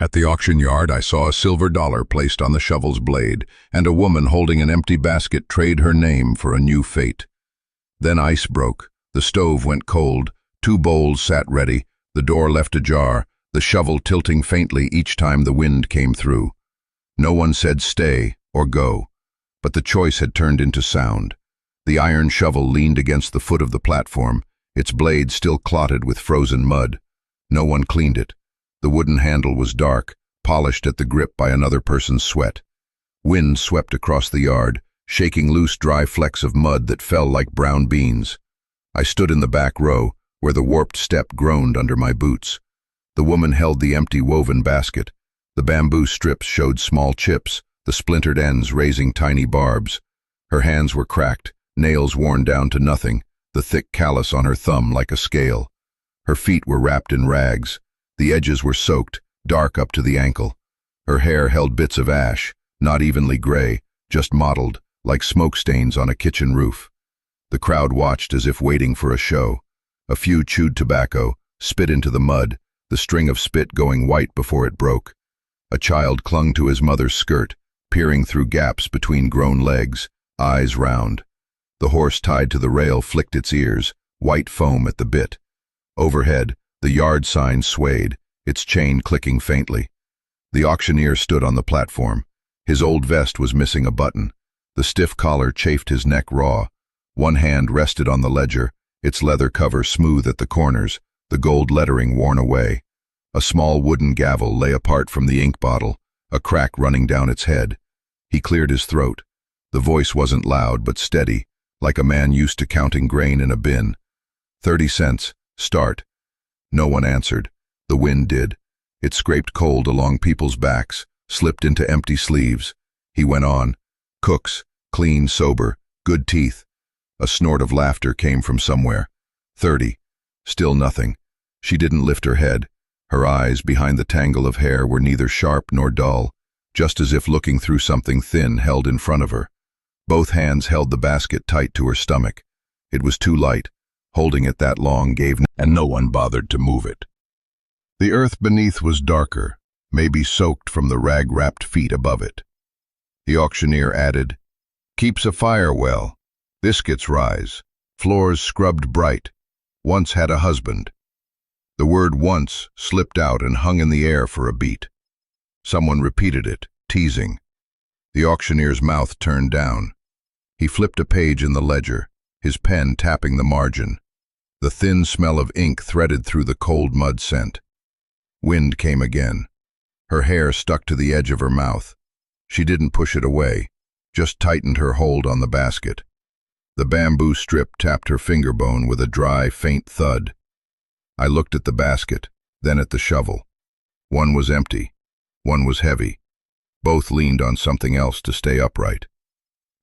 At the auction yard, I saw a silver dollar placed on the shovel's blade, and a woman holding an empty basket trade her name for a new fate. Then ice broke. The stove went cold. 2 bowls sat ready. The door left ajar, the shovel tilting faintly each time the wind came through. No one said stay or go, but the choice had turned into sound. The iron shovel leaned against the foot of the platform, its blade still clotted with frozen mud. No one cleaned it. The wooden handle was dark, polished at the grip by another person's sweat. Wind swept across the yard, shaking loose dry flecks of mud that fell like brown beans. I stood in the back row, where the warped step groaned under my boots. The woman held the empty woven basket. The bamboo strips showed small chips, the splintered ends raising tiny barbs. Her hands were cracked, nails worn down to nothing, the thick callus on her thumb like a scale. Her feet were wrapped in rags. The edges were soaked, dark up to the ankle. Her hair held bits of ash, not evenly gray, just mottled, like smoke stains on a kitchen roof. The crowd watched as if waiting for a show. A few chewed tobacco, spit into the mud, the string of spit going white before it broke. A child clung to his mother's skirt, peering through gaps between grown legs, eyes round. The horse tied to the rail flicked its ears, white foam at the bit. Overhead, the yard sign swayed, its chain clicking faintly. The auctioneer stood on the platform. His old vest was missing a button. The stiff collar chafed his neck raw. One hand rested on the ledger, its leather cover smooth at the corners, the gold lettering worn away. A small wooden gavel lay apart from the ink bottle, a crack running down its head. He cleared his throat. The voice wasn't loud but steady, like a man used to counting grain in a bin. 30 cents, start. No one answered. The wind did. It scraped cold along people's backs, slipped into empty sleeves. He went on. Cooks, clean, sober, good teeth. A snort of laughter came from somewhere. 30. Still nothing. She didn't lift her head. Her eyes, behind the tangle of hair, were neither sharp nor dull, just as if looking through something thin held in front of her. Both hands held the basket tight to her stomach. It was too light. Holding it that long and no one bothered to move it. The earth beneath was darker, maybe soaked from the rag-wrapped feet above it. The auctioneer added, "Keeps a fire well. Biscuits rise. Floors scrubbed bright. Once had a husband." The word once slipped out and hung in the air for a beat. Someone repeated it, teasing. The auctioneer's mouth turned down. He flipped a page in the ledger, his pen tapping the margin. The thin smell of ink threaded through the cold mud scent. Wind came again. Her hair stuck to the edge of her mouth. She didn't push it away, just tightened her hold on the basket. The bamboo strip tapped her finger bone with a dry, faint thud. I looked at the basket, then at the shovel. One was empty. One was heavy. Both leaned on something else to stay upright.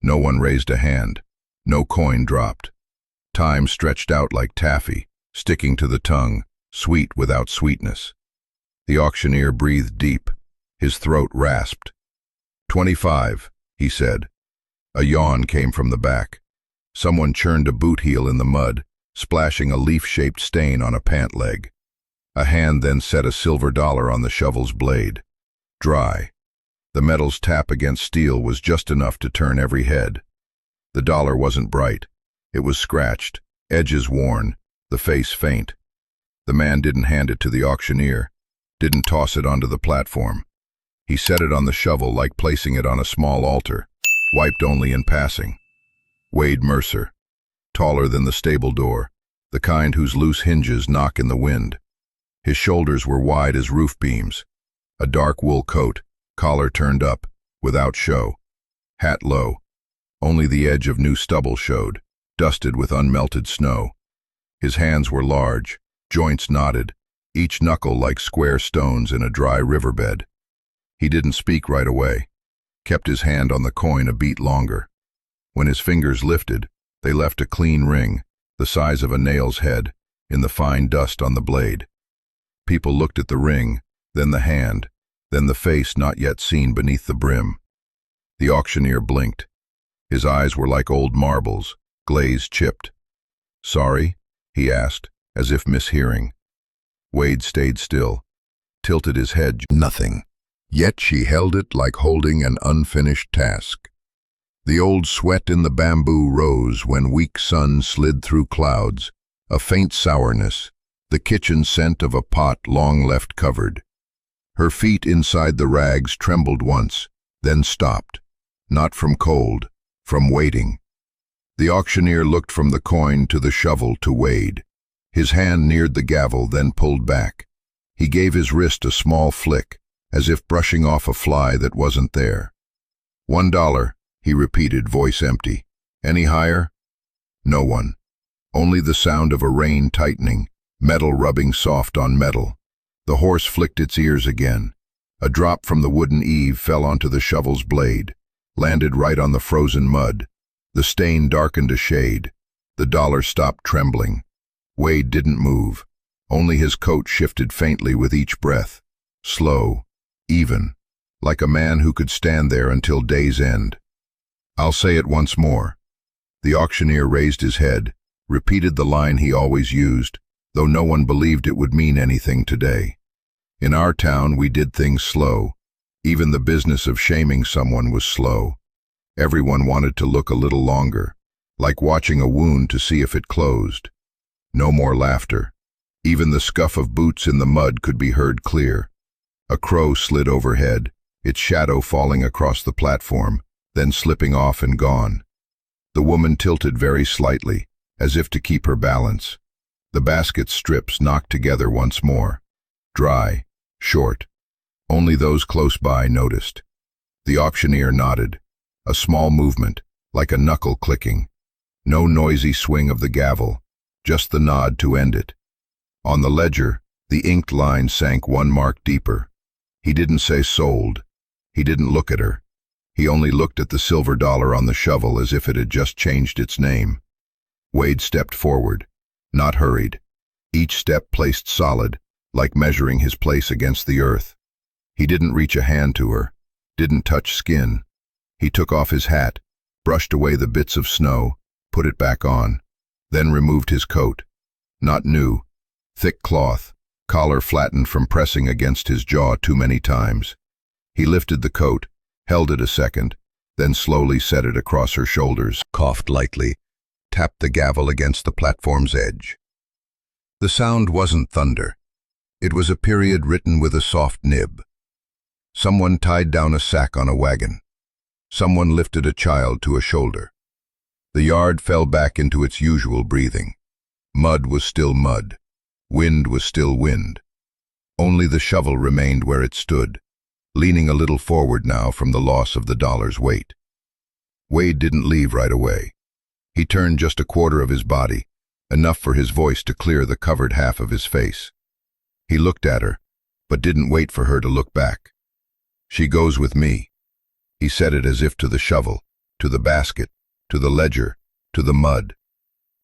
No one raised a hand. No coin dropped. Time stretched out like taffy, sticking to the tongue, sweet without sweetness. The auctioneer breathed deep. His throat rasped. 25, he said. A yawn came from the back. Someone churned a boot heel in the mud, splashing a leaf-shaped stain on a pant leg. A hand then set a silver dollar on the shovel's blade. Dry. The metal's tap against steel was just enough to turn every head. The dollar wasn't bright. It was scratched, edges worn, the face faint. The man didn't hand it to the auctioneer, didn't toss it onto the platform. He set it on the shovel like placing it on a small altar, wiped only in passing. Wade Mercer, taller than the stable door, the kind whose loose hinges knock in the wind. His shoulders were wide as roof beams. A dark wool coat, collar turned up, without show. Hat low. Only the edge of new stubble showed, dusted with unmelted snow. His hands were large, joints knotted, each knuckle like square stones in a dry riverbed. He didn't speak right away, kept his hand on the coin a beat longer. When his fingers lifted, they left a clean ring, the size of a nail's head, in the fine dust on the blade. People looked at the ring, then the hand, then the face not yet seen beneath the brim. The auctioneer blinked. His eyes were like old marbles, glaze chipped. "Sorry?" he asked, as if mishearing. Wade stayed still. tilted his head. Nothing. Yet she held it like holding an unfinished task. The old sweat in the bamboo rose when weak sun slid through clouds, a faint sourness, the kitchen scent of a pot long left covered. Her feet inside the rags trembled once, then stopped, not from cold, from waiting. The auctioneer looked from the coin to the shovel to Wade. His hand neared the gavel, then pulled back. He gave his wrist a small flick, as if brushing off a fly that wasn't there. $1, he repeated, voice empty. Any higher? No one. Only the sound of a rein tightening, metal rubbing soft on metal. The horse flicked its ears again. A drop from the wooden eave fell onto the shovel's blade, landed right on the frozen mud. The stain darkened a shade. The dollar stopped trembling. Wade didn't move. Only his coat shifted faintly with each breath. Slow, even, like a man who could stand there until day's end. I'll say it once more. The auctioneer raised his head, repeated the line he always used, though no one believed it would mean anything today. In our town we did things slow. Even the business of shaming someone was slow. Everyone wanted to look a little longer, like watching a wound to see if it closed. No more laughter. Even the scuff of boots in the mud could be heard clear. A crow slid overhead, its shadow falling across the platform, then slipping off and gone. The woman tilted very slightly, as if to keep her balance. The basket strips knocked together once more. Dry, short. Only those close by noticed. The auctioneer nodded. A small movement, like a knuckle clicking. No noisy swing of the gavel, just the nod to end it. On the ledger, the inked line sank one mark deeper. He didn't say sold. He didn't look at her. He only looked at the silver dollar on the shovel as if it had just changed its name. Wade stepped forward, not hurried. Each step placed solid, like measuring his place against the earth. He didn't reach a hand to her, didn't touch skin. He took off his hat, brushed away the bits of snow, put it back on, then removed his coat. Not new, thick cloth, collar flattened from pressing against his jaw too many times. He lifted the coat, held it a second, then slowly set it across her shoulders, coughed lightly, tapped the gavel against the platform's edge. The sound wasn't thunder. It was a period written with a soft nib. Someone tied down a sack on a wagon. Someone lifted a child to a shoulder. The yard fell back into its usual breathing. Mud was still mud. Wind was still wind. Only the shovel remained where it stood, leaning a little forward now from the loss of the dollar's weight. Wade didn't leave right away. He turned just a quarter of his body, enough for his voice to clear the covered half of his face. He looked at her, but didn't wait for her to look back. She goes with me. He said it as if to the shovel, to the basket, to the ledger, to the mud.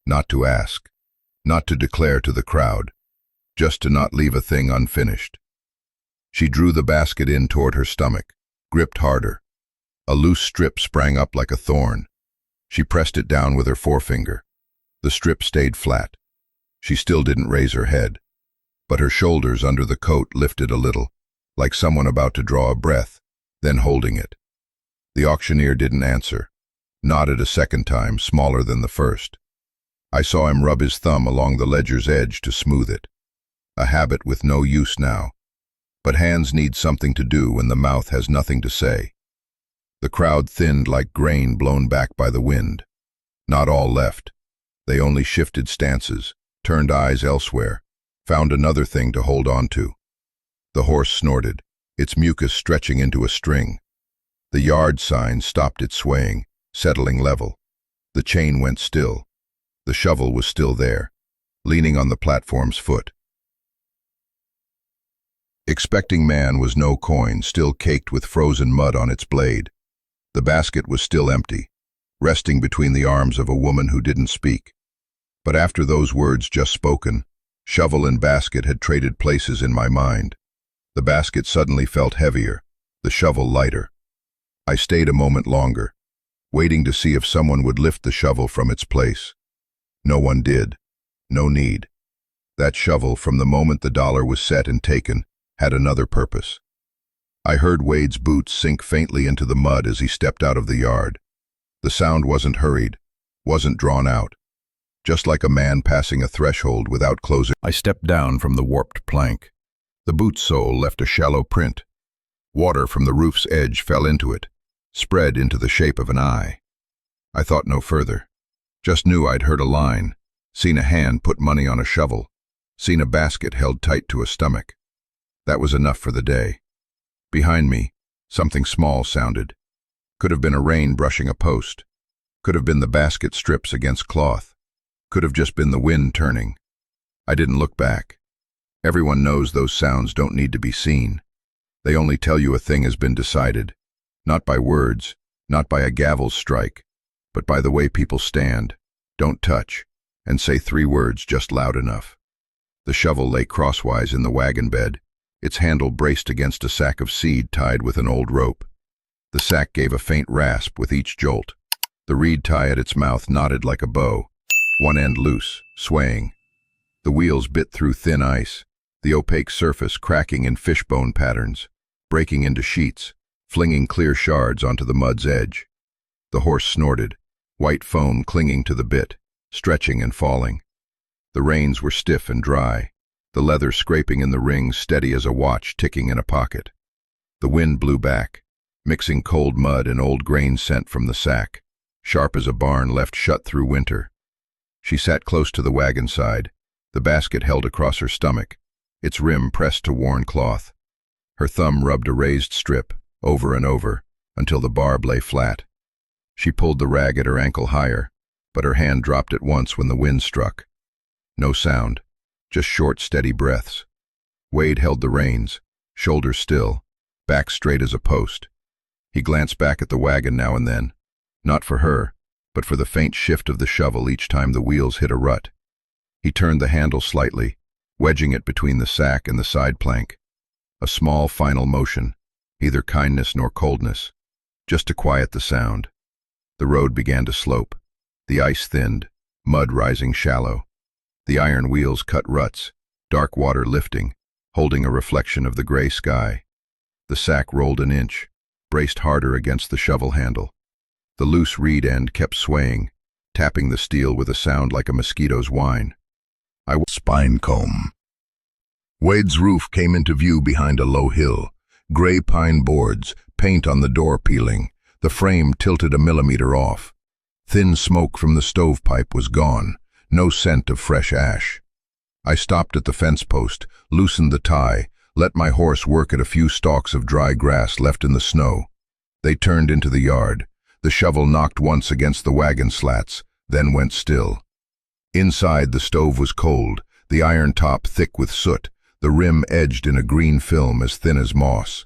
Not to ask, not to declare to the crowd, just to not leave a thing unfinished. She drew the basket in toward her stomach, gripped harder. A loose strip sprang up like a thorn. She pressed it down with her forefinger. The strip stayed flat. She still didn't raise her head, but her shoulders under the coat lifted a little, like someone about to draw a breath, then holding it. The auctioneer didn't answer, nodded a second time, smaller than the first. I saw him rub his thumb along the ledger's edge to smooth it. A habit with no use now. But hands need something to do when the mouth has nothing to say. The crowd thinned like grain blown back by the wind. Not all left. They only shifted stances, turned eyes elsewhere, found another thing to hold on to. The horse snorted, its mucus stretching into a string. The yard sign stopped its swaying, settling level. The chain went still. The shovel was still there, leaning on the platform's foot. Expecting man was no coin, still caked with frozen mud on its blade. The basket was still empty, resting between the arms of a woman who didn't speak. But after those words just spoken, shovel and basket had traded places in my mind. The basket suddenly felt heavier, the shovel lighter. I stayed a moment longer, waiting to see if someone would lift the shovel from its place. No one did. No need. That shovel, from the moment the dollar was set and taken, had another purpose. I heard Wade's boots sink faintly into the mud as he stepped out of the yard. The sound wasn't hurried, wasn't drawn out, just like a man passing a threshold without closing. I stepped down from the warped plank. The boot sole left a shallow print. Water from the roof's edge fell into it, spread into the shape of an eye. I thought no further. Just knew I'd heard a line, seen a hand put money on a shovel, seen a basket held tight to a stomach. That was enough for the day. Behind me, something small sounded. Could have been a rain brushing a post. Could have been the basket strips against cloth. Could have just been the wind turning. I didn't look back. Everyone knows those sounds don't need to be seen. They only tell you a thing has been decided, not by words, not by a gavel strike, but by the way people stand, don't touch, and say 3 words just loud enough. The shovel lay crosswise in the wagon bed, its handle braced against a sack of seed tied with an old rope. The sack gave a faint rasp with each jolt. The reed tie at its mouth knotted like a bow, one end loose, swaying. The wheels bit through thin ice, the opaque surface cracking in fishbone patterns, breaking into sheets, flinging clear shards onto the mud's edge. The horse snorted, white foam clinging to the bit, stretching and falling. The reins were stiff and dry, the leather scraping in the rings steady as a watch ticking in a pocket. The wind blew back, mixing cold mud and old grain scent from the sack, sharp as a barn left shut through winter. She sat close to the wagon side, the basket held across her stomach, its rim pressed to worn cloth. Her thumb rubbed a raised strip, over and over, until the barb lay flat. She pulled the rag at her ankle higher, but her hand dropped at once when the wind struck. No sound, just short, steady breaths. Wade held the reins, shoulders still, back straight as a post. He glanced back at the wagon now and then, not for her, but for the faint shift of the shovel each time the wheels hit a rut. He turned the handle slightly, wedging it between the sack and the side plank. A small final motion, neither kindness nor coldness, just to quiet the sound. The road began to slope. The ice thinned, mud rising shallow. The iron wheels cut ruts, dark water lifting, holding a reflection of the gray sky. The sack rolled an inch, braced harder against the shovel handle. The loose reed end kept swaying, tapping the steel with a sound like a mosquito's whine. Spine comb. Wade's roof came into view behind a low hill. Gray pine boards, paint on the door peeling, the frame tilted a millimeter off. Thin smoke from the stovepipe was gone, no scent of fresh ash. I stopped at the fence post, loosened the tie, let my horse work at a few stalks of dry grass left in the snow. They turned into the yard. The shovel knocked once against the wagon slats, then went still. Inside, the stove was cold, the iron top thick with soot, the rim edged in a green film as thin as moss.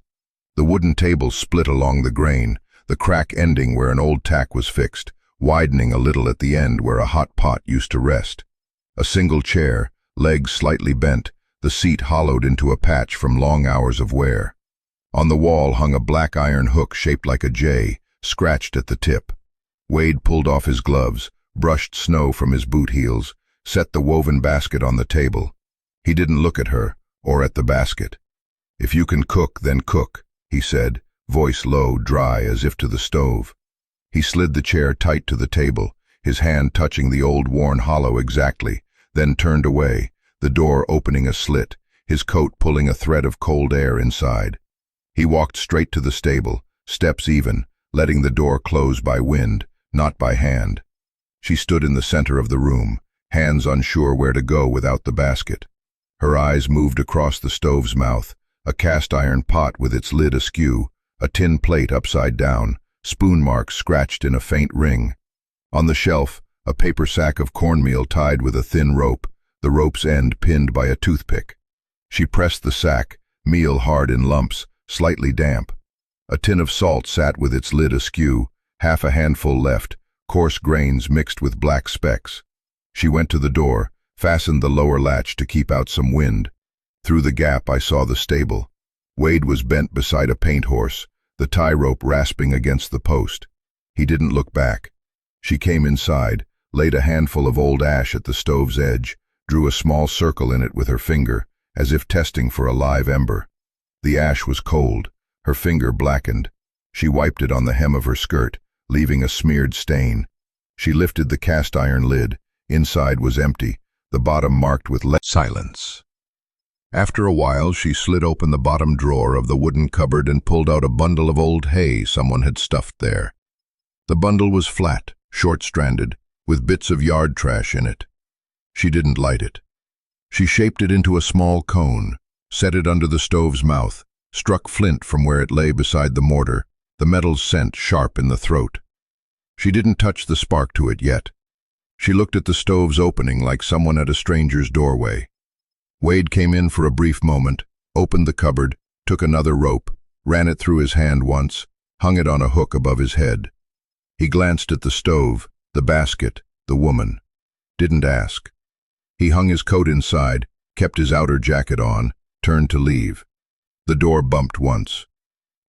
The wooden table split along the grain, the crack ending where an old tack was fixed, widening a little at the end where a hot pot used to rest. A single chair, legs slightly bent, the seat hollowed into a patch from long hours of wear. On the wall hung a black iron hook shaped like a J, scratched at the tip. Wade pulled off his gloves, brushed snow from his boot heels, set the woven basket on the table. He didn't look at her, or at the basket. "If you can cook, then cook," he said, voice low, dry, as if to the stove. He slid the chair tight to the table, his hand touching the old worn hollow exactly, then turned away, the door opening a slit, his coat pulling a thread of cold air inside. He walked straight to the stable, steps even, letting the door close by wind, not by hand. She stood in the center of the room, hands unsure where to go without the basket. Her eyes moved across the stove's mouth, a cast-iron pot with its lid askew, a tin plate upside down, spoon marks scratched in a faint ring. On the shelf, a paper sack of cornmeal tied with a thin rope, the rope's end pinned by a toothpick. She pressed the sack, meal hard in lumps, slightly damp. A tin of salt sat with its lid askew, half a handful left, coarse grains mixed with black specks. She went to the door, fastened the lower latch to keep out some wind. Through the gap I saw the stable. Wade was bent beside a paint horse, the tie rope rasping against the post. He didn't look back. She came inside, laid a handful of old ash at the stove's edge, drew a small circle in it with her finger, as if testing for a live ember. The ash was cold. Her finger blackened. She wiped it on the hem of her skirt, leaving a smeared stain. She lifted the cast iron lid. Inside was empty, the bottom marked with silence. After a while, she slid open the bottom drawer of the wooden cupboard and pulled out a bundle of old hay someone had stuffed there. The bundle was flat, short-stranded, with bits of yard trash in it. She didn't light it. She shaped it into a small cone, set it under the stove's mouth, struck flint from where it lay beside the mortar, the metal's scent sharp in the throat. She didn't touch the spark to it yet. She looked at the stove's opening like someone at a stranger's doorway. Wade came in for a brief moment, opened the cupboard, took another rope, ran it through his hand once, hung it on a hook above his head. He glanced at the stove, the basket, the woman. Didn't ask. He hung his coat inside, kept his outer jacket on, turned to leave. The door bumped once.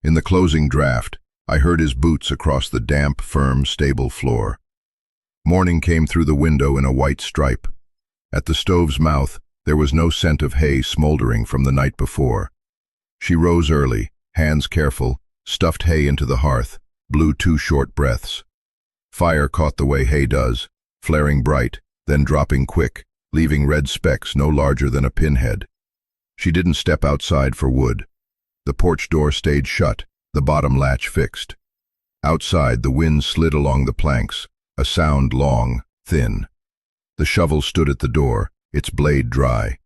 In the closing draft, I heard his boots across the damp, firm stable floor. Morning came through the window in a white stripe. At the stove's mouth, there was no scent of hay smoldering from the night before. She rose early, hands careful, stuffed hay into the hearth, blew 2 short breaths. Fire caught the way hay does, flaring bright, then dropping quick, leaving red specks no larger than a pinhead. She didn't step outside for wood. The porch door stayed shut, the bottom latch fixed. Outside, the wind slid along the planks, a sound long, thin. The shovel stood at the door, its blade dry.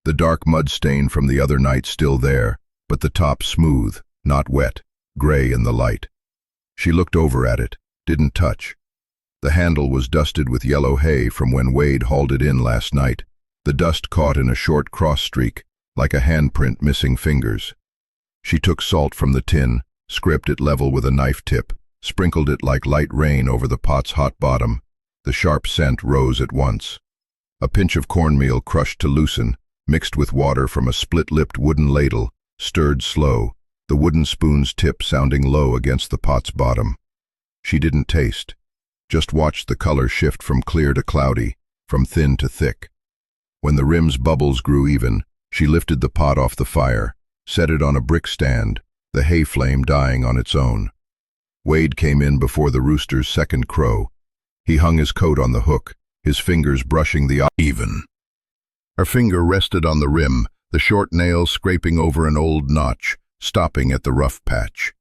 The dark mud stain from the other night still there, but the top smooth, not wet, gray in the light. She looked over at it, didn't touch. The handle was dusted with yellow hay from when Wade hauled it in last night, the dust caught in a short cross streak, like a handprint missing fingers. She took salt from the tin, scraped it level with a knife tip, sprinkled it like light rain over the pot's hot bottom. The sharp scent rose at once. A pinch of cornmeal crushed to loosen, mixed with water from a split-lipped wooden ladle, stirred slow, the wooden spoon's tip sounding low against the pot's bottom. She didn't taste, just watched the color shift from clear to cloudy, from thin to thick. When the rim's bubbles grew even, she lifted the pot off the fire, set it on a brick stand, the hay flame dying on its own. Wade came in before the rooster's second crow. He hung his coat on the hook, his fingers brushing the even. Her finger rested on the rim, the short nail scraping over an old notch, stopping at the rough patch.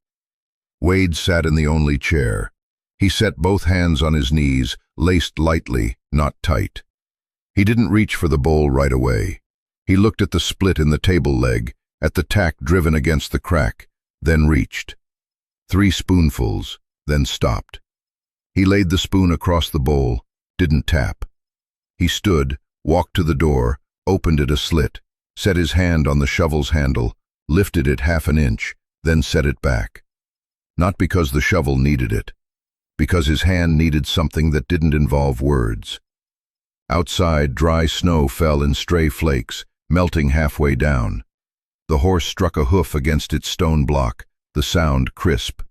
Wade sat in the only chair. He set both hands on his knees, laced lightly, not tight. He didn't reach for the bowl right away. He looked at the split in the table leg, at the tack driven against the crack, then reached. 3 spoonfuls, then stopped. He laid the spoon across the bowl, didn't tap. He stood, walked to the door, opened it a slit, set his hand on the shovel's handle, lifted it 1/2 inch, then set it back. Not because the shovel needed it, because his hand needed something that didn't involve words. Outside, dry snow fell in stray flakes, melting halfway down. The horse struck a hoof against its stone block, the sound crisp.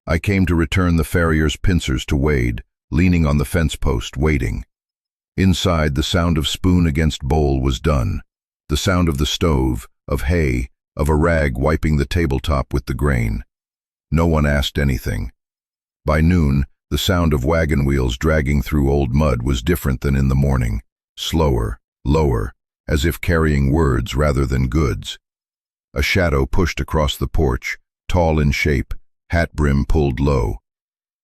I came to return the farrier's pincers to Wade, leaning on the fence post, waiting. Inside, the sound of spoon against bowl was done. The sound of the stove, of hay, of a rag wiping the tabletop with the grain. No one asked anything. By noon, the sound of wagon wheels dragging through old mud was different than in the morning, slower, lower, as if carrying words rather than goods. A shadow pushed across the porch, tall in shape, hat brim pulled low.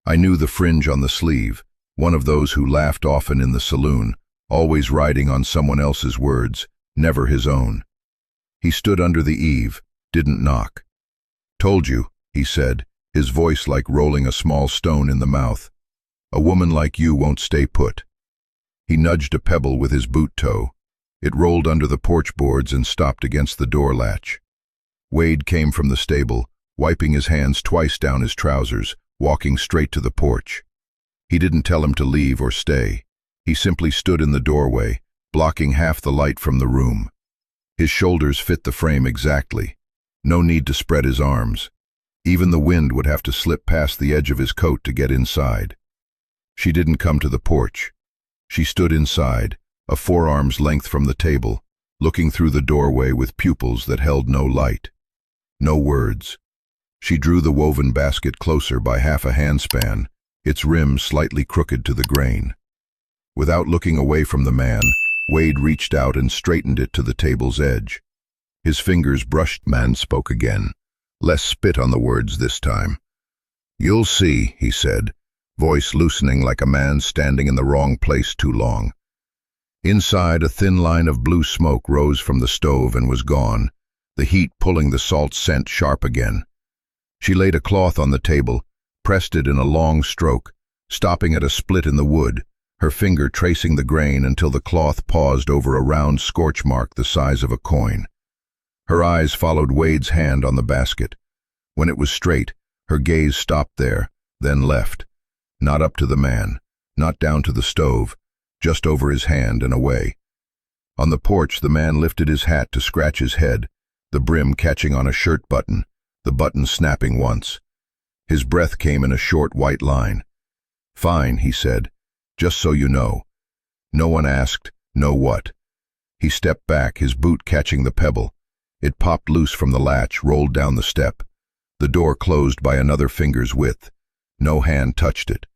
I knew the fringe on the sleeve, one of those who laughed often in the saloon, always riding on someone else's words, never his own. He stood under the eave, didn't knock. "Told you," he said, his voice like rolling a small stone in the mouth. "A woman like you won't stay put." He nudged a pebble with his boot toe. It rolled under the porch boards and stopped against the door latch. Wade came from the stable, wiping his hands twice down his trousers, walking straight to the porch. He didn't tell him to leave or stay. He simply stood in the doorway, blocking half the light from the room. His shoulders fit the frame exactly. No need to spread his arms. Even the wind would have to slip past the edge of his coat to get inside. She didn't come to the porch. She stood inside, a forearm's length from the table, looking through the doorway with pupils that held no light. No words. She drew the woven basket closer by half a handspan, its rim slightly crooked to the grain. Without looking away from the man, Wade reached out and straightened it to the table's edge. His fingers brushed. Man spoke again, less spit on the words this time. "You'll see," he said, voice loosening like a man standing in the wrong place too long. Inside, a thin line of blue smoke rose from the stove and was gone, the heat pulling the salt scent sharp again. She laid a cloth on the table, pressed it in a long stroke, stopping at a split in the wood, her finger tracing the grain until the cloth paused over a round scorch mark the size of a coin. Her eyes followed Wade's hand on the basket. When it was straight, her gaze stopped there, then left. Not up to the man, not down to the stove, just over his hand and away. On the porch, the man lifted his hat to scratch his head, the brim catching on a shirt button, the button snapping once. His breath came in a short white line. "Fine," he said, "just so you know." No one asked, "Know what?" He stepped back, his boot catching the pebble. It popped loose from the latch, rolled down the step. The door closed by another finger's width. No hand touched it.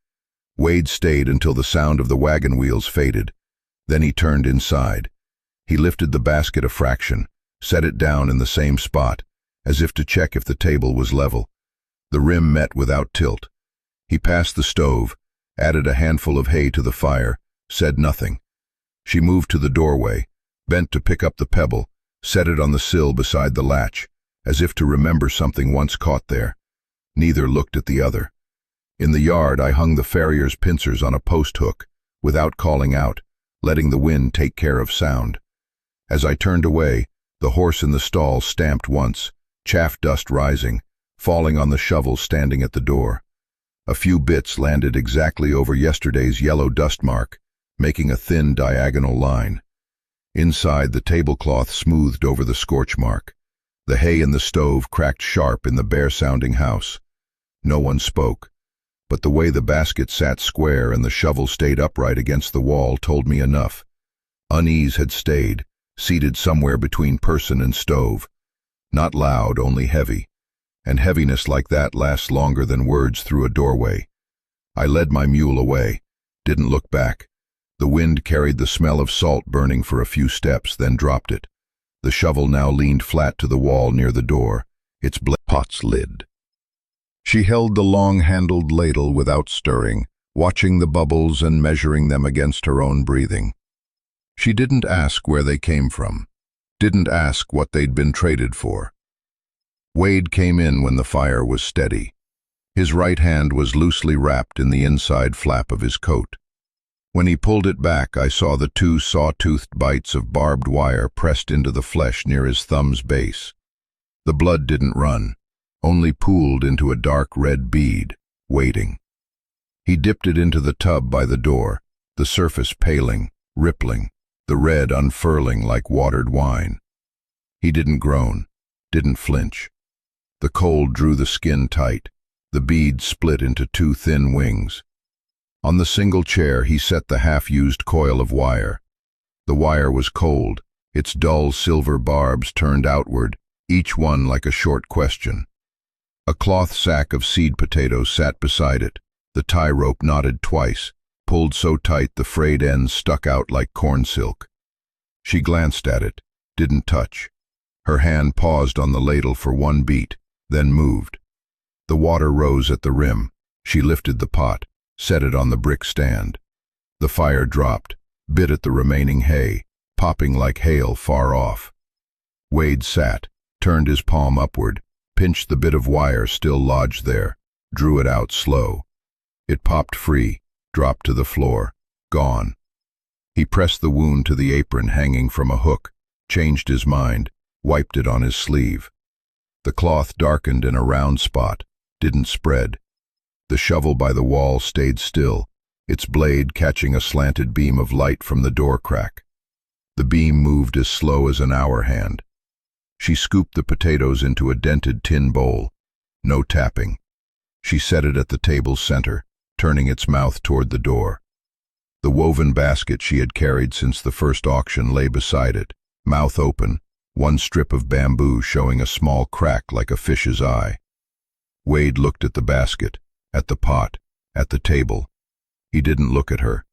Wade stayed until the sound of the wagon wheels faded. Then he turned inside. He lifted the basket a fraction, set it down in the same spot, as if to check if the table was level. The rim met without tilt. He passed the stove, added a handful of hay to the fire, said nothing. She moved to the doorway, bent to pick up the pebble, set it on the sill beside the latch, as if to remember something once caught there. Neither looked at the other. In the yard, I hung the farrier's pincers on a post hook, without calling out, letting the wind take care of sound. As I turned away, the horse in the stall stamped once, chaff dust rising, falling on the shovel standing at the door. A few bits landed exactly over yesterday's yellow dust mark, making a thin diagonal line. Inside, the tablecloth smoothed over the scorch mark. The hay in the stove cracked sharp in the bare-sounding house. No one spoke, but the way the basket sat square and the shovel stayed upright against the wall told me enough. Unease had stayed, seated somewhere between person and stove. Not loud, only heavy. And heaviness like that lasts longer than words through a doorway. I led my mule away, didn't look back. The wind carried the smell of salt burning for a few steps, then dropped it. The shovel now leaned flat to the wall near the door, its pot's lid. She held the long-handled ladle without stirring, watching the bubbles and measuring them against her own breathing. She didn't ask where they came from, didn't ask what they'd been traded for. Wade came in when the fire was steady. His right hand was loosely wrapped in the inside flap of his coat. When he pulled it back, I saw the two saw-toothed bites of barbed wire pressed into the flesh near his thumb's base. The blood didn't run, only pooled into a dark red bead, waiting. He dipped it into the tub by the door, the surface paling, rippling, the red unfurling like watered wine. He didn't groan, didn't flinch. The cold drew the skin tight, the bead split into two thin wings. On the single chair he set the half-used coil of wire. The wire was cold, its dull silver barbs turned outward, each one like a short question. A cloth sack of seed potatoes sat beside it, the tie rope knotted twice, pulled so tight the frayed ends stuck out like corn silk. She glanced at it, didn't touch. Her hand paused on the ladle for one beat, then moved. The water rose at the rim. She lifted the pot, set it on the brick stand. The fire dropped, bit at the remaining hay, popping like hail far off. Wade sat, turned his palm upward, pinched the bit of wire still lodged there, drew it out slow. It popped free, dropped to the floor, gone. He pressed the wound to the apron hanging from a hook, changed his mind, wiped it on his sleeve. The cloth darkened in a round spot, didn't spread. The shovel by the wall stayed still, its blade catching a slanted beam of light from the door crack. The beam moved as slow as an hour hand. She scooped the potatoes into a dented tin bowl. No tapping. She set it at the table's center, turning its mouth toward the door. The woven basket she had carried since the first auction lay beside it, mouth open, one strip of bamboo showing a small crack like a fish's eye. Wade looked at the basket, at the pot, at the table. He didn't look at her.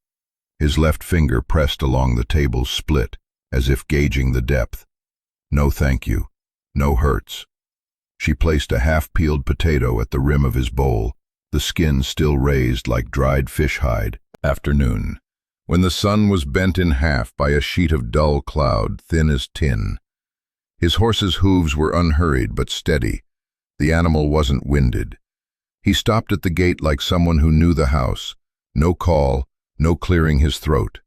His left finger pressed along the table's split, as if gauging the depth. No thank you. No hurts. She placed a half-peeled potato at the rim of his bowl, the skin still raised like dried fish hide. Afternoon, when the sun was bent in half by a sheet of dull cloud, thin as tin. His horse's hooves were unhurried but steady. The animal wasn't winded. He stopped at the gate like someone who knew the house. No call, no clearing his throat.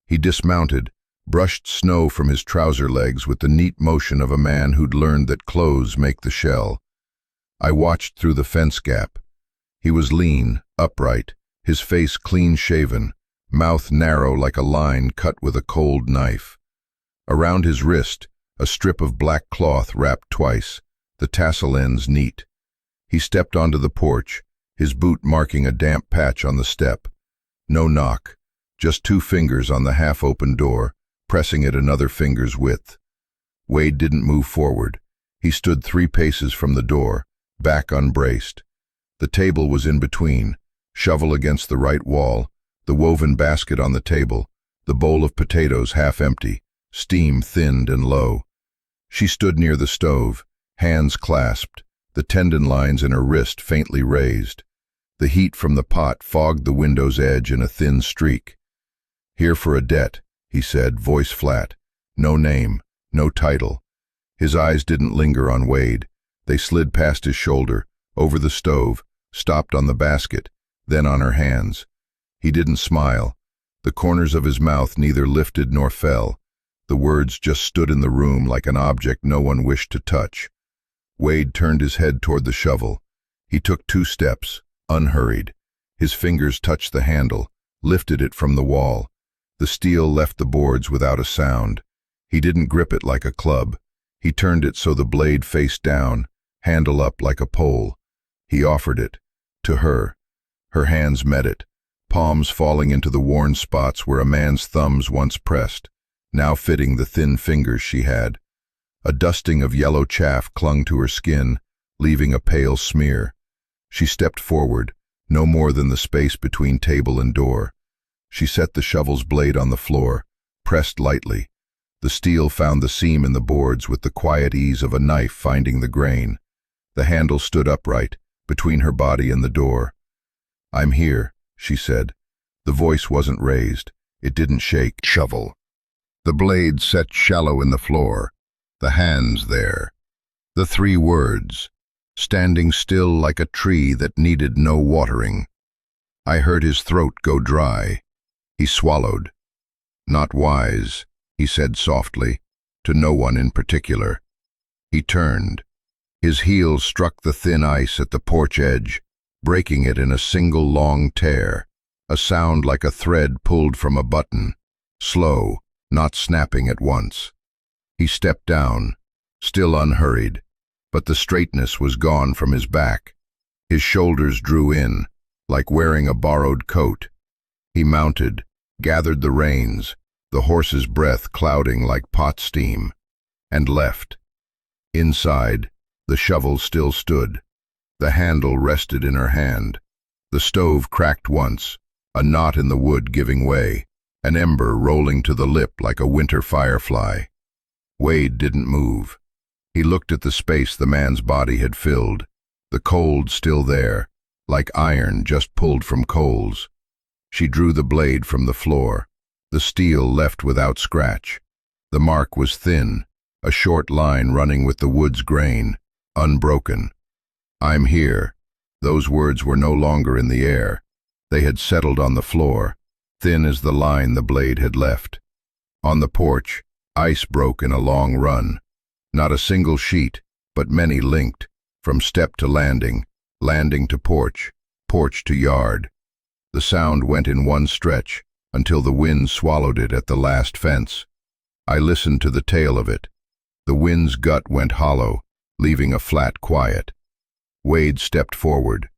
He dismounted, brushed snow from his trouser legs with the neat motion of a man who'd learned that clothes make the shell. I watched through the fence gap. He was lean, upright, his face clean-shaven, mouth narrow like a line cut with a cold knife. Around his wrist, a strip of black cloth wrapped twice, the tassel ends neat. He stepped onto the porch, his boot marking a damp patch on the step. No knock, just 2 fingers on the half-open door, pressing it another finger's width. Wade didn't move forward. He stood 3 paces from the door, back unbraced. The table was in between, shovel against the right wall, the woven basket on the table, the bowl of potatoes half empty, steam thinned and low. She stood near the stove, hands clasped, the tendon lines in her wrist faintly raised. The heat from the pot fogged the window's edge in a thin streak. "Here for a debt," he said, voice flat. No name, no title. His eyes didn't linger on Wade. They slid past his shoulder, over the stove, stopped on the basket, then on her hands. He didn't smile. The corners of his mouth neither lifted nor fell. The words just stood in the room like an object no one wished to touch. Wade turned his head toward the shovel. He took 2 steps, unhurried. His fingers touched the handle, lifted it from the wall. The steel left the boards without a sound. He didn't grip it like a club. He turned it so the blade faced down, handle up like a pole. He offered it. To her. Her hands met it, palms falling into the worn spots where a man's thumbs once pressed, now fitting the thin fingers she had. A dusting of yellow chaff clung to her skin, leaving a pale smear. She stepped forward, no more than the space between table and door. She set the shovel's blade on the floor, pressed lightly. The steel found the seam in the boards with the quiet ease of a knife finding the grain. The handle stood upright, between her body and the door. "I'm here," she said. The voice wasn't raised. It didn't shake. Shovel. The blade set shallow in the floor. The hands there. The 3 words, standing still like a tree that needed no watering. I heard his throat go dry. He swallowed. "Not wise," he said softly, to no one in particular. He turned. His heels struck the thin ice at the porch edge, breaking it in a single long tear, a sound like a thread pulled from a button, slow, not snapping at once. He stepped down, still unhurried, but the straightness was gone from his back. His shoulders drew in, like wearing a borrowed coat. He mounted, gathered the reins, the horse's breath clouding like pot steam, and left. Inside, the shovel still stood. The handle rested in her hand. The stove cracked once, a knot in the wood giving way, an ember rolling to the lip like a winter firefly. Wade didn't move. He looked at the space the man's body had filled, the cold still there, like iron just pulled from coals. She drew the blade from the floor, the steel left without scratch. The mark was thin, a short line running with the wood's grain, unbroken. "I'm here." Those words were no longer in the air. They had settled on the floor, thin as the line the blade had left. On the porch, ice broke in a long run. Not a single sheet, but many linked, from step to landing, landing to porch, porch to yard. The sound went in one stretch, until the wind swallowed it at the last fence. I listened to the tail of it. The wind's gut went hollow, leaving a flat quiet. Wade stepped forward.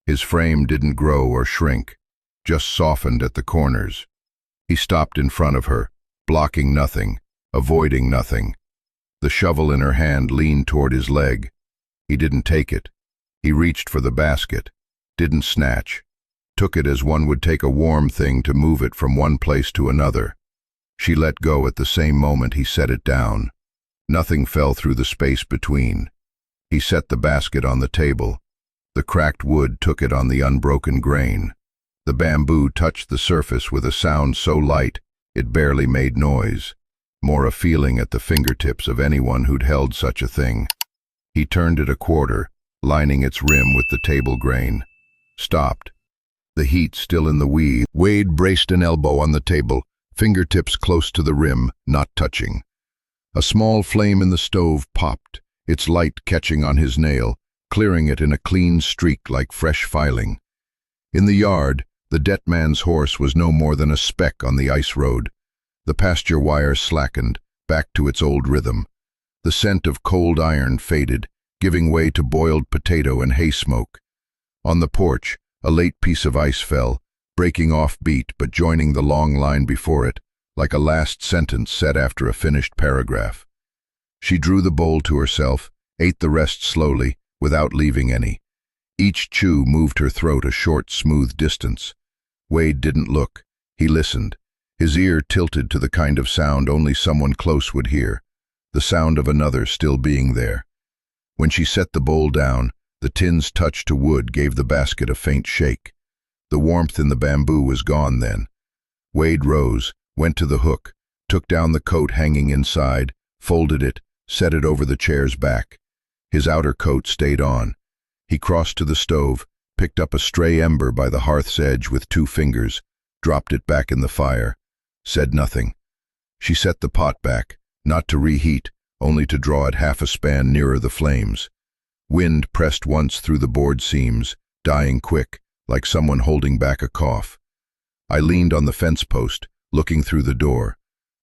His frame didn't grow or shrink, just softened at the corners. He stopped in front of her, blocking nothing, avoiding nothing. The shovel in her hand leaned toward his leg. He didn't take it. He reached for the basket, didn't snatch, took it as one would take a warm thing to move it from one place to another. She let go at the same moment he set it down. Nothing fell through the space between. He set the basket on the table. The cracked wood took it on the unbroken grain. The bamboo touched the surface with a sound so light it barely made noise, more a feeling at the fingertips of anyone who'd held such a thing. He turned it a quarter, lining its rim with the table grain. Stopped. The heat still in the weed. Wade braced an elbow on the table, fingertips close to the rim, not touching. A small flame in the stove popped, its light catching on his nail, clearing it in a clean streak like fresh filing. In the yard, the debt man's horse was no more than a speck on the ice road. The pasture wire slackened, back to its old rhythm. The scent of cold iron faded, giving way to boiled potato and hay smoke. On the porch, a late piece of ice fell, breaking off beat but joining the long line before it, like a last sentence said after a finished paragraph. She drew the bowl to herself, ate the rest slowly, without leaving any. Each chew moved her throat a short, smooth distance. Wade didn't look. He listened, his ear tilted to the kind of sound only someone close would hear, the sound of another still being there. When she set the bowl down, the tin's touch to wood gave the basket a faint shake. The warmth in the bamboo was gone then. Wade rose, went to the hook, took down the coat hanging inside, folded it, set it over the chair's back. His outer coat stayed on. He crossed to the stove, picked up a stray ember by the hearth's edge with 2 fingers, dropped it back in the fire, said nothing. She set the pot back, not to reheat, only to draw it half a span nearer the flames. Wind pressed once through the board seams, dying quick, like someone holding back a cough. I leaned on the fence post, looking through the door.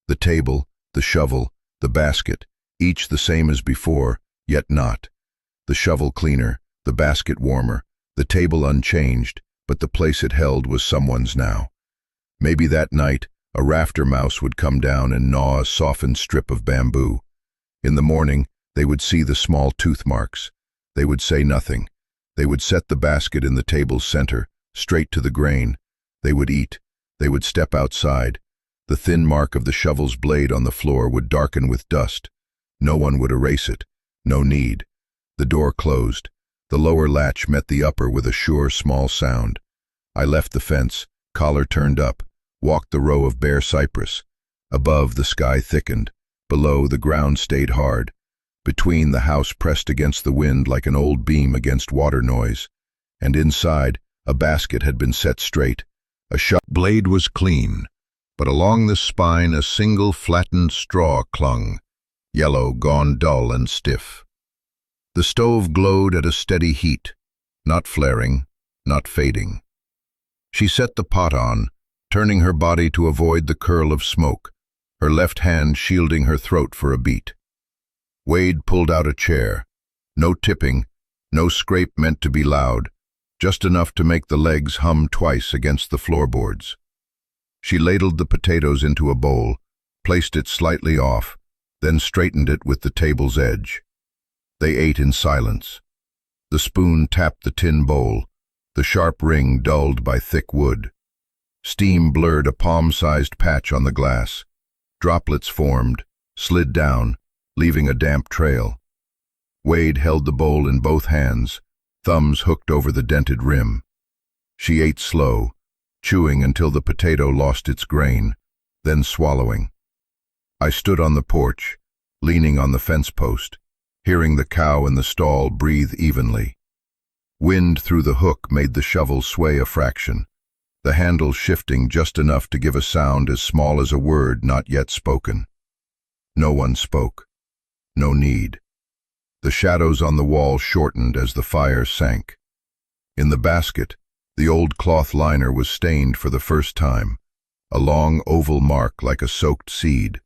The table, the shovel, the basket, each the same as before, yet not. The shovel cleaner, the basket warmer, the table unchanged, but the place it held was someone's now. Maybe that night, a rafter mouse would come down and gnaw a softened strip of bamboo. In the morning, they would see the small tooth marks. They would say nothing. They would set the basket in the table's center, straight to the grain. They would eat. They would step outside. The thin mark of the shovel's blade on the floor would darken with dust. No one would erase it. No need. The door closed. The lower latch met the upper with a sure, small sound. I left the fence, collar turned up, walked the row of bare cypress. Above, the sky thickened. Below, the ground stayed hard. Between, the house pressed against the wind like an old beam against water noise. And inside, a basket had been set straight. A blade was clean, but along the spine a single flattened straw clung, yellow, gone dull and stiff. The stove glowed at a steady heat, not flaring, not fading. She set the pot on, turning her body to avoid the curl of smoke, her left hand shielding her throat for a beat. Wade pulled out a chair. No tipping, no scrape meant to be loud, just enough to make the legs hum twice against the floorboards. She ladled the potatoes into a bowl, placed it slightly off, then straightened it with the table's edge. They ate in silence. The spoon tapped the tin bowl, the sharp ring dulled by thick wood. Steam blurred a palm-sized patch on the glass. Droplets formed, slid down, leaving a damp trail. Wade held the bowl in both hands, thumbs hooked over the dented rim. She ate slow, chewing until the potato lost its grain, then swallowing. I stood on the porch, leaning on the fence post, hearing the cow in the stall breathe evenly. Wind through the hook made the shovel sway a fraction, the handle shifting just enough to give a sound as small as a word not yet spoken. No one spoke. No need. The shadows on the wall shortened as the fire sank. In the basket, the old cloth liner was stained for the first time, a long oval mark like a soaked seed.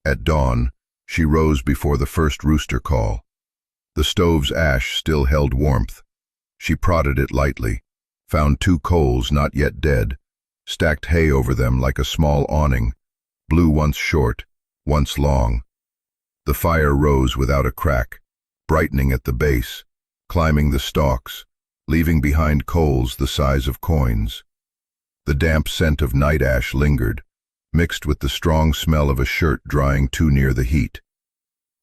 At dawn, she rose before the first rooster call. The stove's ash still held warmth. She prodded it lightly, found 2 coals not yet dead, stacked hay over them like a small awning, blue once short, once long. The fire rose without a crack, brightening at the base, climbing the stalks, leaving behind coals the size of coins. The damp scent of night ash lingered, mixed with the strong smell of a shirt drying too near the heat.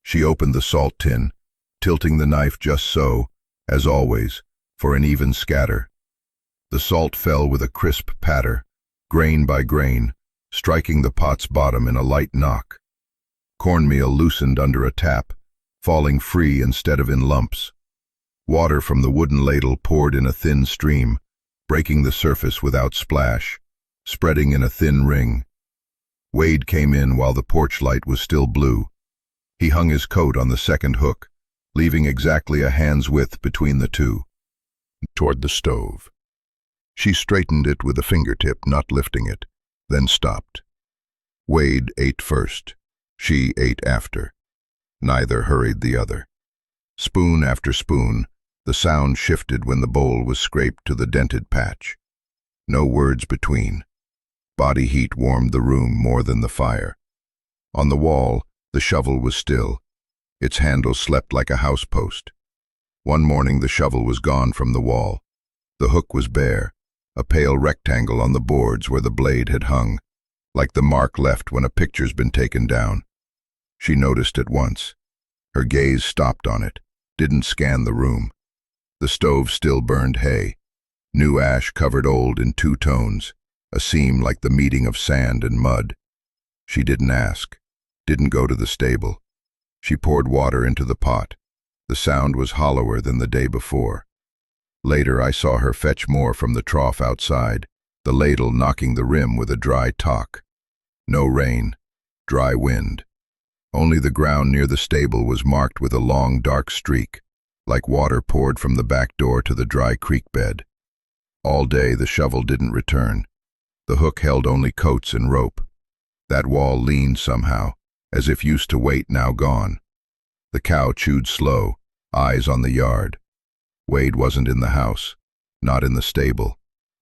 She opened the salt tin, tilting the knife just so, as always, for an even scatter. The salt fell with a crisp patter, grain by grain, striking the pot's bottom in a light knock. Cornmeal loosened under a tap, falling free instead of in lumps. Water from the wooden ladle poured in a thin stream, breaking the surface without splash, spreading in a thin ring. Wade came in while the porch light was still blue. He hung his coat on the second hook, leaving exactly a hand's width between the two. Toward the stove. She straightened it with a fingertip, not lifting it, then stopped. Wade ate first. She ate after. Neither hurried the other. Spoon after spoon, the sound shifted when the bowl was scraped to the dented patch. No words between. Body heat warmed the room more than the fire. On the wall, the shovel was still. Its handle slept like a house post. One morning the shovel was gone from the wall. The hook was bare, a pale rectangle on the boards where the blade had hung, like the mark left when a picture's been taken down. She noticed at once. Her gaze stopped on it, didn't scan the room. The stove still burned hay. New ash covered old in two tones, a seam like the meeting of sand and mud. She didn't ask, didn't go to the stable. She poured water into the pot. The sound was hollower than the day before. Later I saw her fetch more from the trough outside, the ladle knocking the rim with a dry talk. No rain, dry wind. Only the ground near the stable was marked with a long dark streak, like water poured from the back door to the dry creek bed. All day the shovel didn't return. The hook held only coats and rope. That wall leaned somehow, as if used to weight now gone. The cow chewed slow, eyes on the yard. Wade wasn't in the house, not in the stable.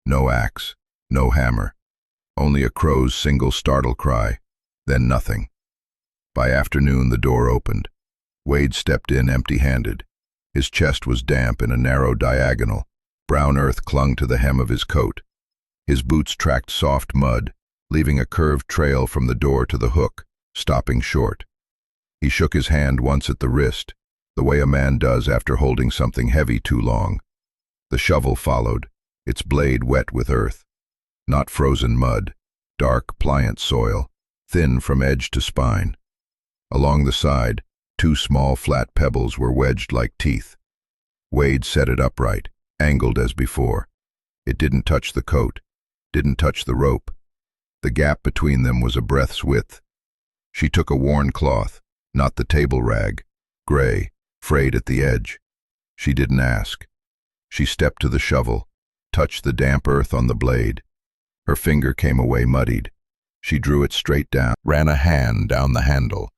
No axe, no hammer. Only a crow's single startle cry, then nothing. By afternoon the door opened. Wade stepped in empty-handed. His chest was damp in a narrow diagonal. Brown earth clung to the hem of his coat. His boots tracked soft mud, leaving a curved trail from the door to the hook, stopping short. He shook his hand once at the wrist, the way a man does after holding something heavy too long. The shovel followed, its blade wet with earth. Not frozen mud, dark, pliant soil, thin from edge to spine. Along the side, two small flat pebbles were wedged like teeth. Wade set it upright, angled as before. It didn't touch the coat, didn't touch the rope. The gap between them was a breath's width. She took a worn cloth, not the table rag, gray, frayed at the edge. She didn't ask. She stepped to the shovel, touched the damp earth on the blade. Her finger came away muddied. She drew it straight down, ran a hand down the handle,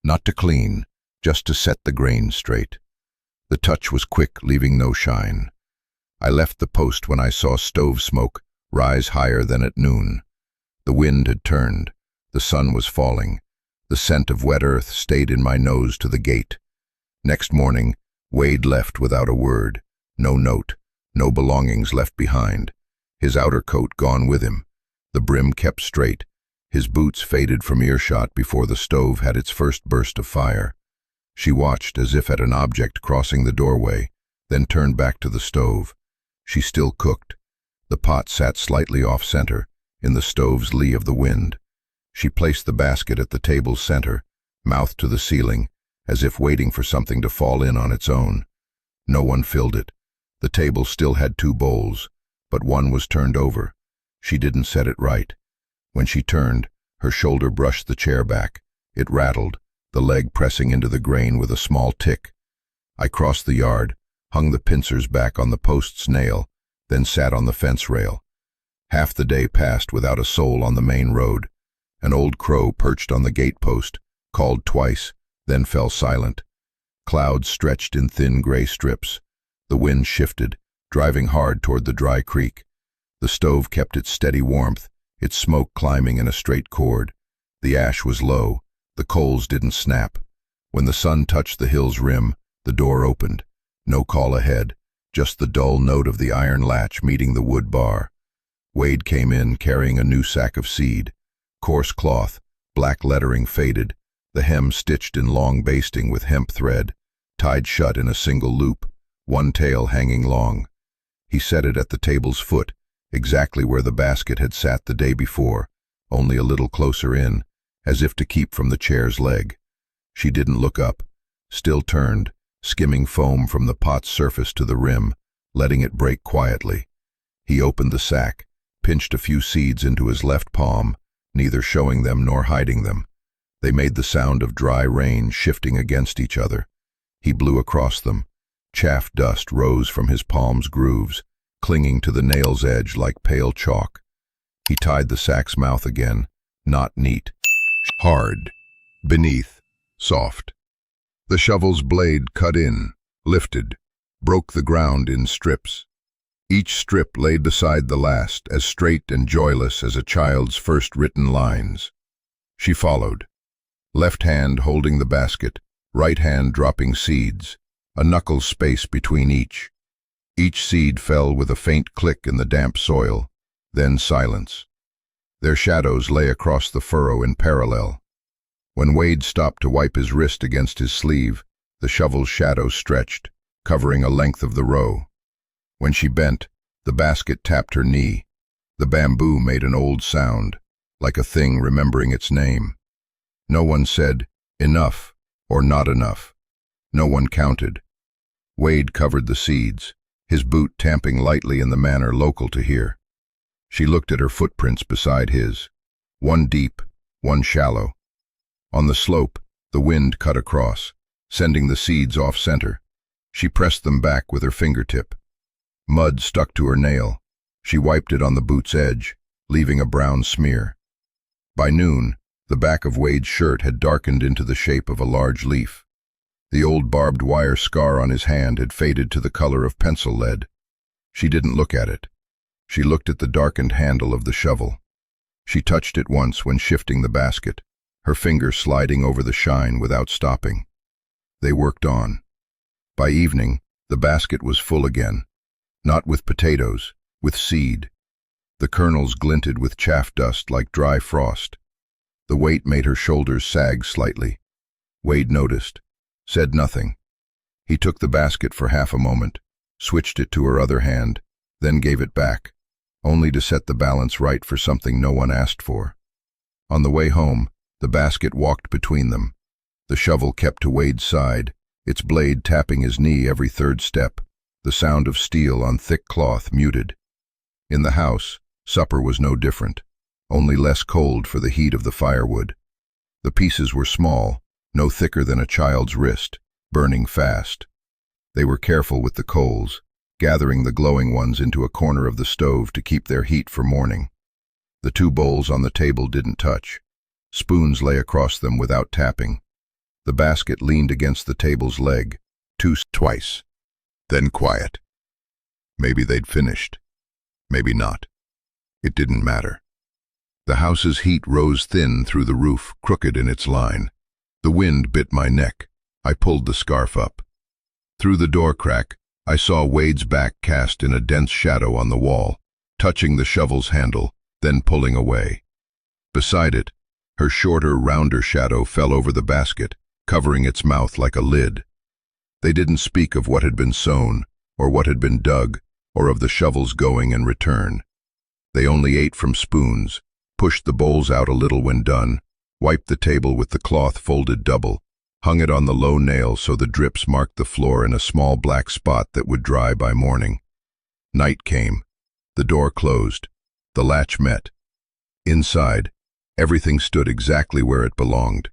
not to clean, just to set the grain straight. The touch was quick, leaving no shine. I left the post when I saw stove smoke rise higher than at noon. The wind had turned. The sun was falling. The scent of wet earth stayed in my nose to the gate. Next morning, Wade left without a word. No note, no belongings left behind. His outer coat gone with him. The brim kept straight. His boots faded from earshot before the stove had its first burst of fire. She watched as if at an object crossing the doorway, then turned back to the stove. She still cooked. The pot sat slightly off-center, in the stove's lee of the wind. She placed the basket at the table's center, mouth to the ceiling, as if waiting for something to fall in on its own. No one filled it. The table still had two bowls, but one was turned over. She didn't set it right. When she turned, her shoulder brushed the chair back. It rattled, the leg pressing into the grain with a small tick. I crossed the yard, hung the pincers back on the post's nail, then sat on the fence rail. Half the day passed without a soul on the main road. An old crow perched on the gatepost, called twice, then fell silent. Clouds stretched in thin gray strips. The wind shifted, driving hard toward the dry creek. The stove kept its steady warmth, its smoke climbing in a straight cord. The ash was low. The coals didn't snap. When the sun touched the hill's rim, the door opened. No call ahead, just the dull note of the iron latch meeting the wood bar. Wade came in carrying a new sack of seed. Coarse cloth, black lettering faded, the hem stitched in long basting with hemp thread, tied shut in a single loop, one tail hanging long. He set it at the table's foot, exactly where the basket had sat the day before, only a little closer in, as if to keep from the chair's leg. She didn't look up, still turned, skimming foam from the pot's surface to the rim, letting it break quietly. He opened the sack, pinched a few seeds into his left palm, neither showing them nor hiding them. They made the sound of dry rain shifting against each other. He blew across them. Chaff dust rose from his palm's grooves, clinging to the nail's edge like pale chalk. He tied the sack's mouth again, not neat. Hard. Beneath. Soft. The shovel's blade cut in, lifted, broke the ground in strips. Each strip laid beside the last, as straight and joyless as a child's first written lines. She followed, left hand holding the basket, right hand dropping seeds, a knuckle space between each. Each seed fell with a faint click in the damp soil, then silence. Their shadows lay across the furrow in parallel. When Wade stopped to wipe his wrist against his sleeve, the shovel's shadow stretched, covering a length of the row. When she bent, the basket tapped her knee. The bamboo made an old sound, like a thing remembering its name. No one said, enough, or not enough. No one counted. Wade covered the seeds, his boot tamping lightly in the manner local to here. She looked at her footprints beside his, one deep, one shallow. On the slope, the wind cut across, sending the seeds off-center. She pressed them back with her fingertip. Mud stuck to her nail. She wiped it on the boot's edge, leaving a brown smear. By noon, the back of Wade's shirt had darkened into the shape of a large leaf. The old barbed wire scar on his hand had faded to the color of pencil lead. She didn't look at it. She looked at the darkened handle of the shovel. She touched it once when shifting the basket, her finger sliding over the shine without stopping. They worked on. By evening, the basket was full again, not with potatoes, with seed. The kernels glinted with chaff dust like dry frost. The weight made her shoulders sag slightly. Wade noticed, said nothing. He took the basket for half a moment, switched it to her other hand, then gave it back, only to set the balance right for something no one asked for. On the way home, the basket walked between them. The shovel kept to Wade's side, its blade tapping his knee every third step, the sound of steel on thick cloth muted. In the house, supper was no different, only less cold for the heat of the firewood. The pieces were small, no thicker than a child's wrist, burning fast. They were careful with the coals, gathering the glowing ones into a corner of the stove to keep their heat for morning. The two bowls on the table didn't touch. Spoons lay across them without tapping. The basket leaned against the table's leg, twice. Then quiet. Maybe they'd finished. Maybe not. It didn't matter. The house's heat rose thin through the roof, crooked in its line. The wind bit my neck. I pulled the scarf up. Through the door crack, I saw Wade's back cast in a dense shadow on the wall, touching the shovel's handle, then pulling away. Beside it, her shorter, rounder shadow fell over the basket, covering its mouth like a lid. They didn't speak of what had been sown, or what had been dug, or of the shovel's going and return. They only ate from spoons, pushed the bowls out a little when done, wiped the table with the cloth folded double, hung it on the low nail so the drips marked the floor in a small black spot that would dry by morning. Night came. The door closed. The latch met. Inside, everything stood exactly where it belonged,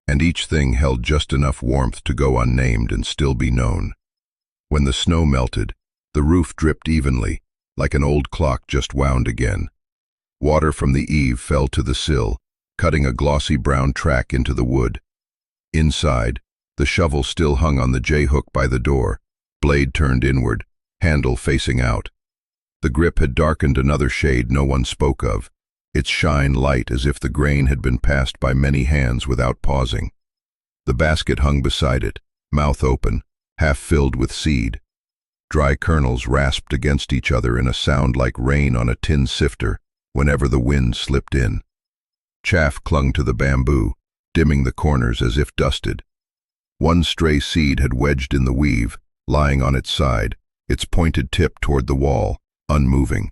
and each thing held just enough warmth to go unnamed and still be known. When the snow melted, the roof dripped evenly, like an old clock just wound again. Water from the eave fell to the sill, cutting a glossy brown track into the wood. Inside, the shovel still hung on the J-hook by the door, blade turned inward, handle facing out. The grip had darkened another shade no one spoke of, its shine light as if the grain had been passed by many hands without pausing. The basket hung beside it, mouth open, half filled with seed. Dry kernels rasped against each other in a sound like rain on a tin sifter whenever the wind slipped in. Chaff clung to the bamboo, dimming the corners as if dusted. One stray seed had wedged in the weave, lying on its side, its pointed tip toward the wall, unmoving.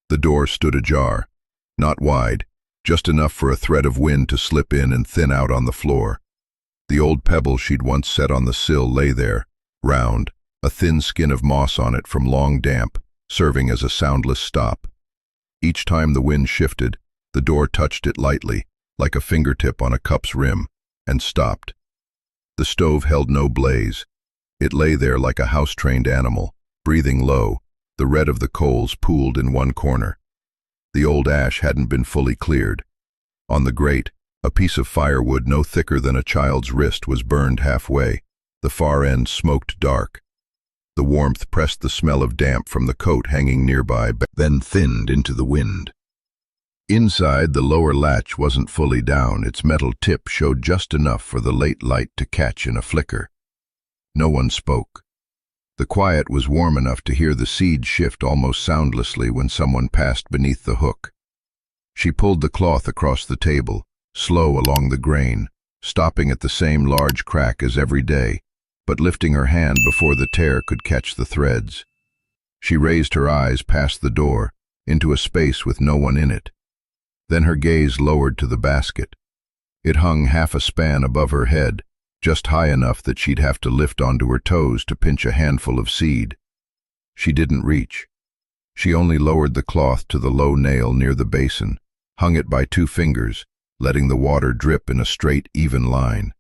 The door stood ajar, not wide, just enough for a thread of wind to slip in and thin out on the floor. The old pebble she'd once set on the sill lay there, round, a thin skin of moss on it from long damp, serving as a soundless stop. Each time the wind shifted, the door touched it lightly, like a fingertip on a cup's rim, and stopped. The stove held no blaze. It lay there like a house-trained animal, breathing low, the red of the coals pooled in one corner. The old ash hadn't been fully cleared. On the grate, a piece of firewood no thicker than a child's wrist was burned halfway. The far end smoked dark. The warmth pressed the smell of damp from the coat hanging nearby, then thinned into the wind. Inside, the lower latch wasn't fully down. Its metal tip showed just enough for the late light to catch in a flicker. No one spoke. The quiet was warm enough to hear the seed shift almost soundlessly when someone passed beneath the hook. She pulled the cloth across the table, slow along the grain, stopping at the same large crack as every day, but lifting her hand before the tear could catch the threads. She raised her eyes past the door, into a space with no one in it. Then her gaze lowered to the basket. It hung half a span above her head, just high enough that she'd have to lift onto her toes to pinch a handful of seed. She didn't reach. She only lowered the cloth to the low nail near the basin, hung it by 2 fingers, letting the water drip in a straight, even line.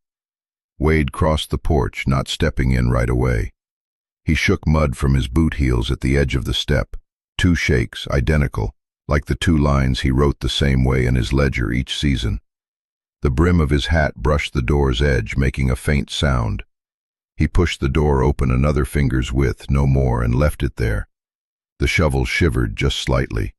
Wade crossed the porch, not stepping in right away. He shook mud from his boot heels at the edge of the step, 2 shakes, identical, like the 2 lines he wrote the same way in his ledger each season. The brim of his hat brushed the door's edge, making a faint sound. He pushed the door open another finger's width, no more, and left it there. The shovel shivered just slightly.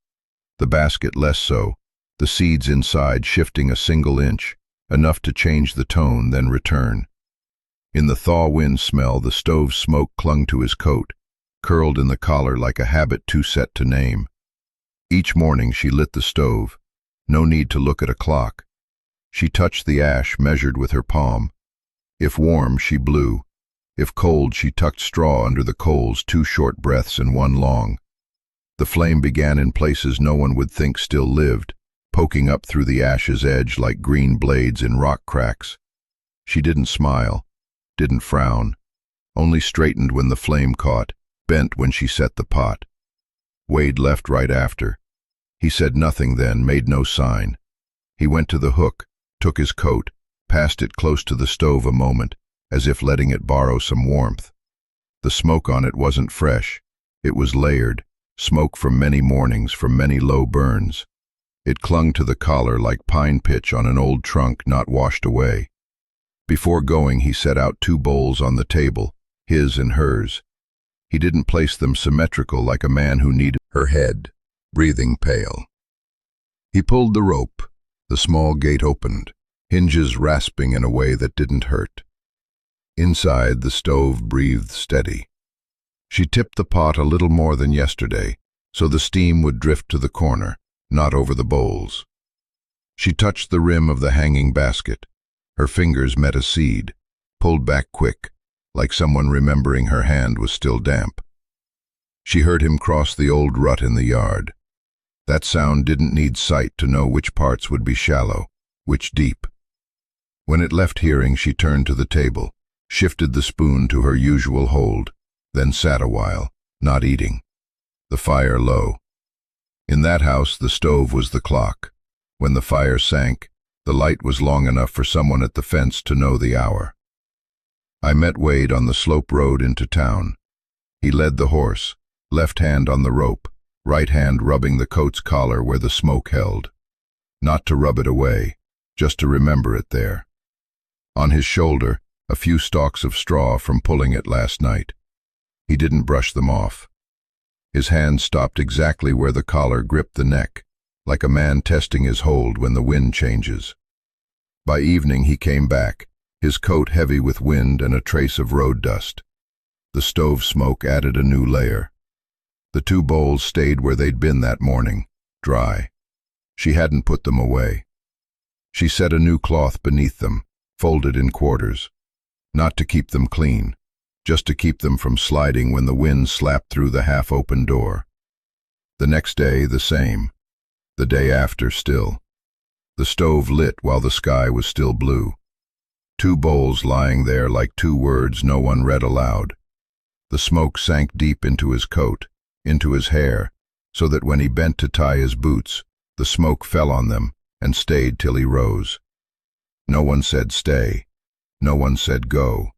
The basket less so, the seeds inside shifting a single inch, enough to change the tone, then return. In the thaw-wind smell, the stove smoke clung to his coat, curled in the collar like a habit too set to name. Each morning she lit the stove. No need to look at a clock. She touched the ash, measured with her palm. If warm, she blew. If cold, she tucked straw under the coals, 2 short breaths and 1 long. The flame began in places no one would think still lived, poking up through the ash's edge like green blades in rock cracks. She didn't smile, didn't frown, only straightened when the flame caught, bent when she set the pot. Wade left right after. He said nothing then, made no sign. He went to the hook, took his coat, passed it close to the stove a moment, as if letting it borrow some warmth. The smoke on it wasn't fresh. It was layered, smoke from many mornings, from many low burns. It clung to the collar like pine pitch on an old trunk not washed away. Before going, he set out 2 bowls on the table, his and hers. He didn't place them symmetrical like a man who needed her head, breathing pale. He pulled the rope. The small gate opened, hinges rasping in a way that didn't hurt. Inside, the stove breathed steady. She tipped the pot a little more than yesterday, so the steam would drift to the corner, not over the bowls. She touched the rim of the hanging basket. Her fingers met a seed, pulled back quick, like someone remembering her hand was still damp. She heard him cross the old rut in the yard. That sound didn't need sight to know which parts would be shallow, which deep. When it left hearing, she turned to the table, shifted the spoon to her usual hold, then sat a while, not eating. The fire low. In that house, the stove was the clock. When the fire sank, the light was long enough for someone at the fence to know the hour. I met Wade on the slope road into town. He led the horse, left hand on the rope, right hand rubbing the coat's collar where the smoke held. Not to rub it away, just to remember it there. On his shoulder, a few stalks of straw from pulling it last night. He didn't brush them off. His hand stopped exactly where the collar gripped the neck, like a man testing his hold when the wind changes. By evening he came back, his coat heavy with wind and a trace of road dust. The stove smoke added a new layer. The 2 bowls stayed where they'd been that morning, dry. She hadn't put them away. She set a new cloth beneath them, folded in quarters. Not to keep them clean, just to keep them from sliding when the wind slapped through the half-open door. The next day, the same. The day after, still. The stove lit while the sky was still blue. 2 bowls lying there like 2 words no one read aloud. The smoke sank deep into his coat, into his hair, so that when he bent to tie his boots, the smoke fell on them and stayed till he rose. No one said stay. No one said go.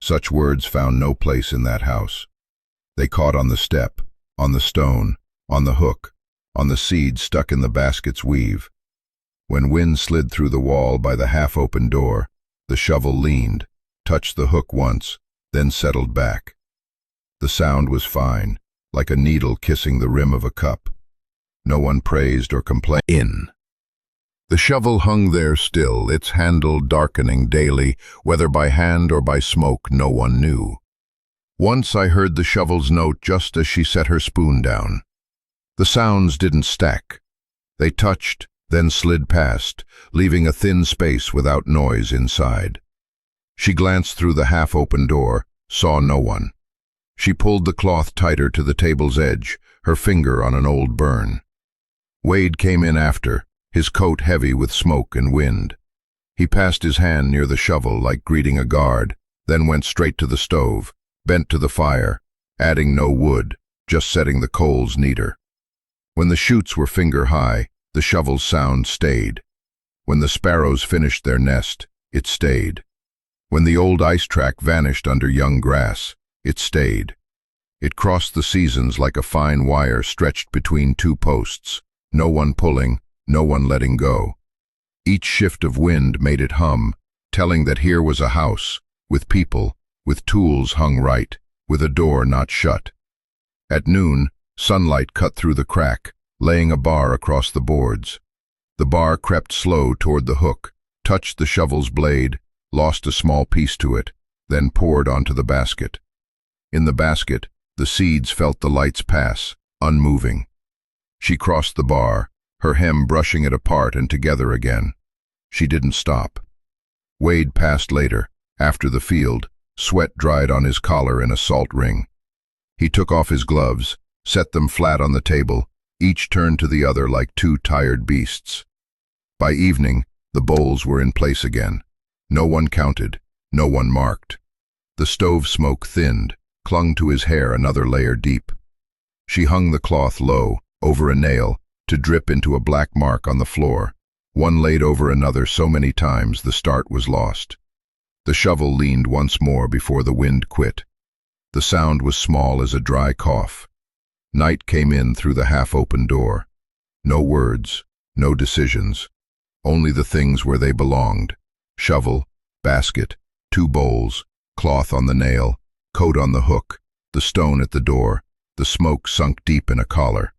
Such words found no place in that house. They caught on the step, on the stone, on the hook, on the seed stuck in the basket's weave. When wind slid through the wall by the half-open door, the shovel leaned, touched the hook once, then settled back. The sound was fine, like a needle kissing the rim of a cup. No one praised or complained. The shovel hung there still, its handle darkening daily, whether by hand or by smoke no one knew. Once I heard the shovel's note just as she set her spoon down. The sounds didn't stack. They touched, then slid past, leaving a thin space without noise inside. She glanced through the half-open door, saw no one. She pulled the cloth tighter to the table's edge, her finger on an old burn. Wade came in after, his coat heavy with smoke and wind. He passed his hand near the shovel like greeting a guard, then went straight to the stove, bent to the fire, adding no wood, just setting the coals neater. When the shoots were finger-high, the shovel's sound stayed. When the sparrows finished their nest, it stayed. When the old ice track vanished under young grass, it stayed. It crossed the seasons like a fine wire stretched between 2 posts, no one pulling, no one letting go. Each shift of wind made it hum, telling that here was a house, with people, with tools hung right, with a door not shut. At noon, sunlight cut through the crack, laying a bar across the boards. The bar crept slow toward the hook, touched the shovel's blade, lost a small piece to it, then poured onto the basket. In the basket, the seeds felt the lights pass, unmoving. She crossed the bar, her hem brushing it apart and together again. She didn't stop. Wade passed later, after the field, sweat dried on his collar in a salt ring. He took off his gloves, set them flat on the table, each turned to the other like 2 tired beasts. By evening, the bowls were in place again. No one counted, no one marked. The stove smoke thinned, clung to his hair another layer deep. She hung the cloth low, over a nail, to drip into a black mark on the floor, one laid over another so many times the start was lost. The shovel leaned once more before the wind quit. The sound was small as a dry cough. Night came in through the half-open door. No words, no decisions, only the things where they belonged. Shovel, basket, 2 bowls, cloth on the nail, coat on the hook, the stone at the door, the smoke sunk deep in a collar.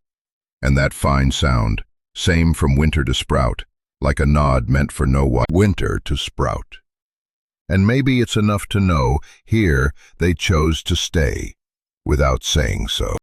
And that fine sound, same from winter to sprout, like a nod meant for no one. Winter to sprout. And maybe it's enough to know, here they chose to stay, without saying so.